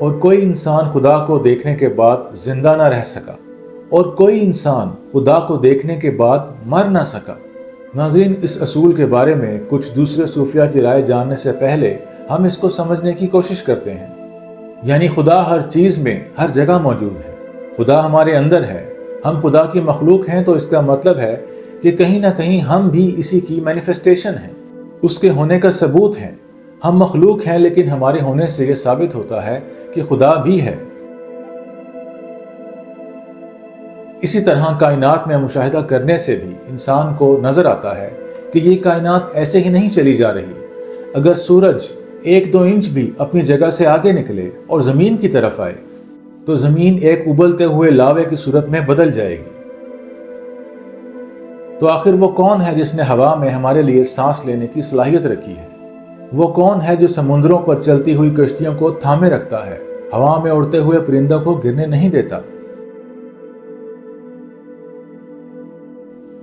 اور کوئی انسان خدا کو دیکھنے کے بعد زندہ نہ رہ سکا، اور کوئی انسان خدا کو دیکھنے کے بعد مر نہ سکا۔ ناظرین، اس اصول کے بارے میں کچھ دوسرے صوفیہ کی رائے جاننے سے پہلے ہم اس کو سمجھنے کی کوشش کرتے ہیں۔ یعنی خدا ہر چیز میں ہر جگہ موجود ہے، خدا ہمارے اندر ہے، ہم خدا کی مخلوق ہیں، تو اس کا مطلب ہے کہ کہیں نہ کہیں ہم بھی اسی کی مینیفیسٹیشن ہیں، اس کے ہونے کا ثبوت ہیں۔ ہم مخلوق ہیں، لیکن ہمارے ہونے سے یہ ثابت ہوتا ہے کہ خدا بھی ہے۔ اسی طرح کائنات میں مشاہدہ کرنے سے بھی انسان کو نظر آتا ہے کہ یہ کائنات ایسے ہی نہیں چلی جا رہی۔ اگر سورج 1-2 انچ بھی اپنی جگہ سے آگے نکلے اور زمین کی طرف آئے تو زمین ایک ابلتے ہوئے لاوے کی صورت میں بدل جائے گی۔ تو آخر وہ کون ہے جس نے ہوا میں ہمارے لیے سانس لینے کی صلاحیت رکھی ہے؟ وہ کون ہے جو سمندروں پر چلتی ہوئی کشتیوں کو تھامے رکھتا ہے، ہوا میں اڑتے ہوئے پرندوں کو گرنے نہیں دیتا؟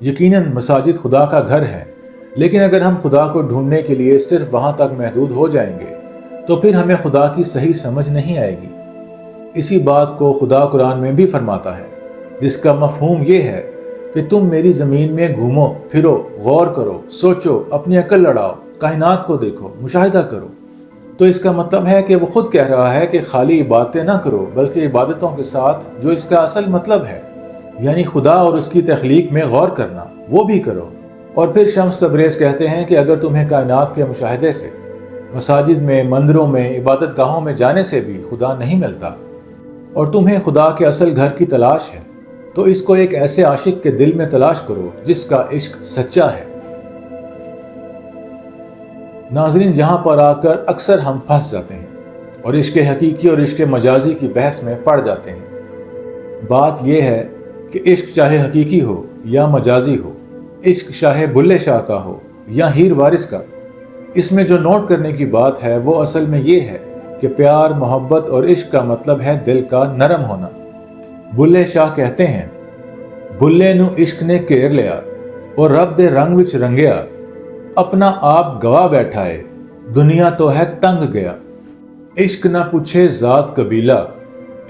یقیناً مساجد خدا کا گھر ہے، لیکن اگر ہم خدا کو ڈھونڈنے کے لیے صرف وہاں تک محدود ہو جائیں گے تو پھر ہمیں خدا کی صحیح سمجھ نہیں آئے گی۔ اسی بات کو خدا قرآن میں بھی فرماتا ہے، جس کا مفہوم یہ ہے کہ تم میری زمین میں گھومو پھرو، غور کرو، سوچو، اپنی عقل لڑاؤ، کائنات کو دیکھو، مشاہدہ کرو۔ تو اس کا مطلب ہے کہ وہ خود کہہ رہا ہے کہ خالی عبادتیں نہ کرو، بلکہ عبادتوں کے ساتھ جو اس کا اصل مطلب ہے، یعنی خدا اور اس کی تخلیق میں غور کرنا، وہ بھی کرو۔ اور پھر شمس تبریز کہتے ہیں کہ اگر تمہیں کائنات کے مشاہدے سے، مساجد میں، مندروں میں، عبادت گاہوں میں جانے سے بھی خدا نہیں ملتا، اور تمہیں خدا کے اصل گھر کی تلاش ہے، تو اس کو ایک ایسے عاشق کے دل میں تلاش کرو جس کا عشق سچا ہے۔ ناظرین، جہاں پر آ کر اکثر ہم پھنس جاتے ہیں اور عشق حقیقی اور عشق مجازی کی بحث میں پڑ جاتے ہیں۔ بات یہ ہے کہ عشق چاہے حقیقی ہو یا مجازی ہو، عشق چاہے بلے شاہ کا ہو یا ہیر وارث کا، اس میں جو نوٹ کرنے کی بات ہے وہ اصل میں یہ ہے کہ پیار، محبت اور عشق کا مطلب ہے دل کا نرم ہونا۔ بلے شاہ کہتے ہیں، بلے نو عشق نے کیر لیا اور رب دے رنگ وچ رنگیا، اپنا آپ گواہ بیٹھا ہے، دنیا تو ہے تنگ گیا۔ عشق نہ پوچھے ذات قبیلہ،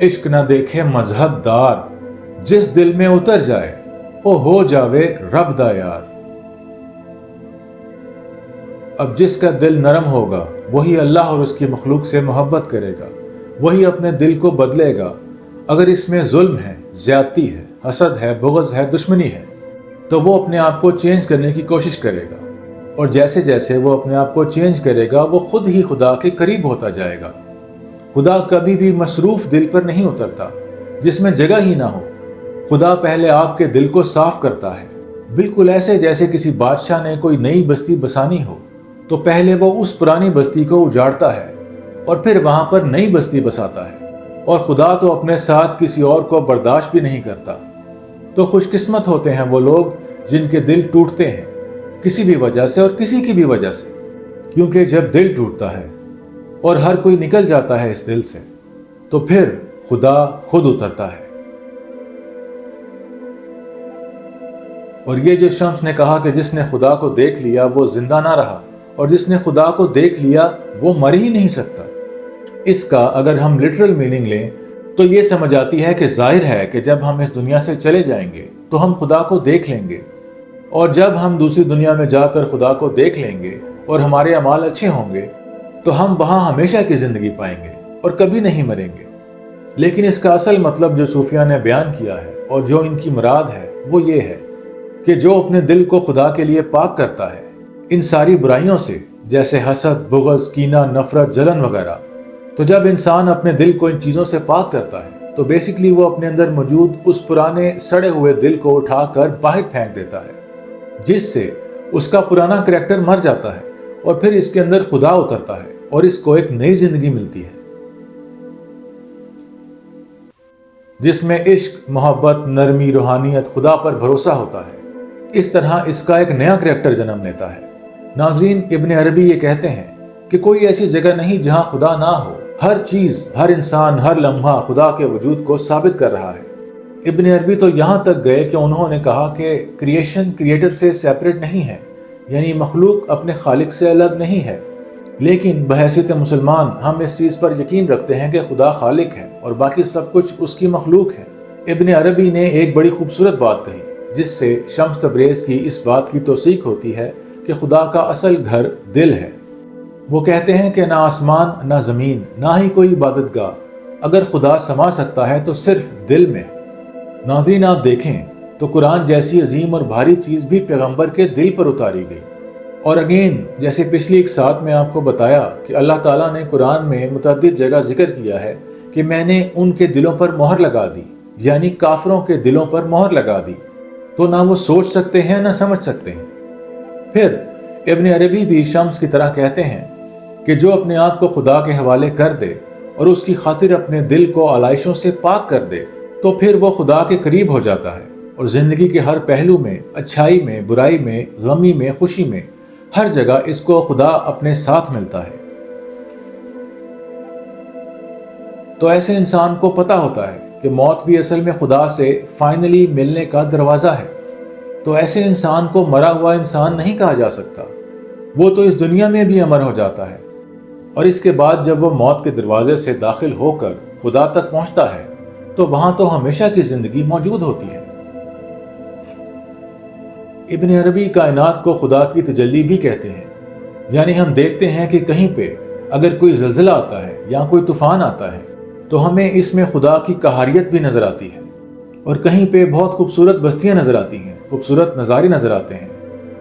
عشق نہ دیکھے مذہب دار، جس دل میں اتر جائے او ہو جاوے رب دا یار۔ اب جس کا دل نرم ہوگا وہی اللہ اور اس کی مخلوق سے محبت کرے گا، وہی اپنے دل کو بدلے گا۔ اگر اس میں ظلم ہے، زیادتی ہے، حسد ہے، بغض ہے، دشمنی ہے، تو وہ اپنے آپ کو چینج کرنے کی کوشش کرے گا، اور جیسے جیسے وہ اپنے آپ کو چینج کرے گا وہ خود ہی خدا کے قریب ہوتا جائے گا۔ خدا کبھی بھی مصروف دل پر نہیں اترتا جس میں جگہ ہی نہ ہو۔ خدا پہلے آپ کے دل کو صاف کرتا ہے، بالکل ایسے جیسے کسی بادشاہ نے کوئی نئی بستی بسانی ہو تو پہلے وہ اس پرانی بستی کو اجاڑتا ہے اور پھر وہاں پر نئی بستی بساتا ہے، اور خدا تو اپنے ساتھ کسی اور کو برداشت بھی نہیں کرتا۔ تو خوش قسمت ہوتے ہیں وہ لوگ جن کے دل ٹوٹتے ہیں کسی بھی وجہ سے اور کسی کی بھی وجہ سے، کیونکہ جب دل ٹوٹتا ہے اور ہر کوئی نکل جاتا ہے اس دل سے تو پھر خدا خود اترتا ہے۔ اور یہ جو شمس نے کہا کہ جس نے خدا کو دیکھ لیا وہ زندہ نہ رہا، اور جس نے خدا کو دیکھ لیا وہ مر ہی نہیں سکتا، اس کا اگر ہم لٹرل میننگ لیں تو یہ سمجھ آتی ہے کہ ظاہر ہے کہ جب ہم اس دنیا سے چلے جائیں گے تو ہم خدا کو دیکھ لیں گے، اور جب ہم دوسری دنیا میں جا کر خدا کو دیکھ لیں گے اور ہمارے اعمال اچھے ہوں گے تو ہم وہاں ہمیشہ کی زندگی پائیں گے اور کبھی نہیں مریں گے۔ لیکن اس کا اصل مطلب جو صوفیہ نے بیان کیا ہے اور جو ان کی مراد ہے وہ یہ ہے کہ جو اپنے دل کو خدا کے لیے پاک کرتا ہے ان ساری برائیوں سے، جیسے حسد، بغض، کینہ، نفرت، جلن وغیرہ، تو جب انسان اپنے دل کو ان چیزوں سے پاک کرتا ہے تو بیسیکلی وہ اپنے اندر موجود اس پرانے سڑے ہوئے دل کو اٹھا کر باہر پھینک دیتا ہے، جس سے اس کا پرانا کریکٹر مر جاتا ہے اور پھر اس کے اندر خدا اترتا ہے اور اس کو ایک نئی زندگی ملتی ہے جس میں عشق، محبت، نرمی، روحانیت، خدا پر بھروسہ ہوتا ہے۔ اس طرح اس کا ایک نیا کریکٹر جنم لیتا ہے۔ ناظرین، ابن عربی یہ کہتے ہیں کہ کوئی ایسی جگہ نہیں جہاں خدا نہ ہو، ہر چیز، ہر انسان، ہر لمحہ خدا کے وجود کو ثابت کر رہا ہے۔ ابن عربی تو یہاں تک گئے کہ انہوں نے کہا کہ کریشن کریٹر سے سیپریٹ نہیں ہے، یعنی مخلوق اپنے خالق سے الگ نہیں ہے، لیکن بحیثیت مسلمان ہم اس چیز پر یقین رکھتے ہیں کہ خدا خالق ہے اور باقی سب کچھ اس کی مخلوق ہے۔ ابن عربی نے ایک بڑی خوبصورت بات کہی جس سے شمس تبریز کی اس بات کی توثیق ہوتی ہے کہ خدا کا اصل گھر دل ہے۔ وہ کہتے ہیں کہ نہ آسمان نہ زمین نہ ہی کوئی عبادت گاہ، اگر خدا سما سکتا ہے تو صرف دل میں۔ ناظرین آپ دیکھیں تو قرآن جیسی عظیم اور بھاری چیز بھی پیغمبر کے دل پر اتاری گئی۔ اور اگین جیسے پچھلی ایک ساتھ میں آپ کو بتایا کہ اللہ تعالیٰ نے قرآن میں متعدد جگہ ذکر کیا ہے کہ میں نے ان کے دلوں پر مہر لگا دی، یعنی کافروں کے دلوں پر مہر لگا دی، تو نہ وہ سوچ سکتے ہیں نہ سمجھ سکتے ہیں۔ پھر ابن عربی بھی شمس کی طرح کہتے ہیں کہ جو اپنے آپ کو خدا کے حوالے کر دے اور اس کی خاطر اپنے دل کو آلائشوں سے پاک کر دے تو پھر وہ خدا کے قریب ہو جاتا ہے اور زندگی کے ہر پہلو میں، اچھائی میں، برائی میں، غمی میں، خوشی میں، ہر جگہ اس کو خدا اپنے ساتھ ملتا ہے۔ تو ایسے انسان کو پتہ ہوتا ہے کہ موت بھی اصل میں خدا سے فائنلی ملنے کا دروازہ ہے۔ تو ایسے انسان کو مرا ہوا انسان نہیں کہا جا سکتا، وہ تو اس دنیا میں بھی امر ہو جاتا ہے، اور اس کے بعد جب وہ موت کے دروازے سے داخل ہو کر خدا تک پہنچتا ہے تو وہاں تو ہمیشہ کی زندگی موجود ہوتی ہے۔ ابن عربی کائنات کو خدا کی تجلی بھی کہتے ہیں، یعنی ہم دیکھتے ہیں کہ کہیں پہ اگر کوئی زلزلہ آتا ہے یا کوئی طوفان آتا ہے تو ہمیں اس میں خدا کی قہاریت بھی نظر آتی ہے، اور کہیں پہ بہت خوبصورت بستیاں نظر آتی ہیں، خوبصورت نظارے نظر آتے ہیں،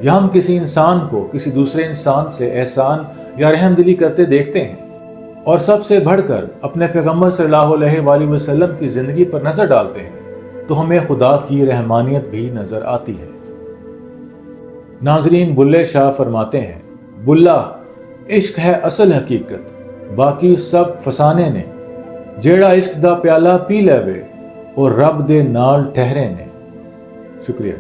یا ہم کسی انسان کو کسی دوسرے انسان سے احسان یا رحم دلی کرتے دیکھتے ہیں، اور سب سے بڑھ کر اپنے پیغمبر صلی اللہ علیہ وآلہ وسلم کی زندگی پر نظر ڈالتے ہیں تو ہمیں خدا کی رحمانیت بھی نظر آتی ہے۔ ناظرین بلے شاہ فرماتے ہیں، بلا عشق ہے اصل حقیقت، باقی سب فسانے نے، جیڑا عشق دا پیالہ پی لے وے اور رب دے نال ٹھہرے نے۔ شکریہ۔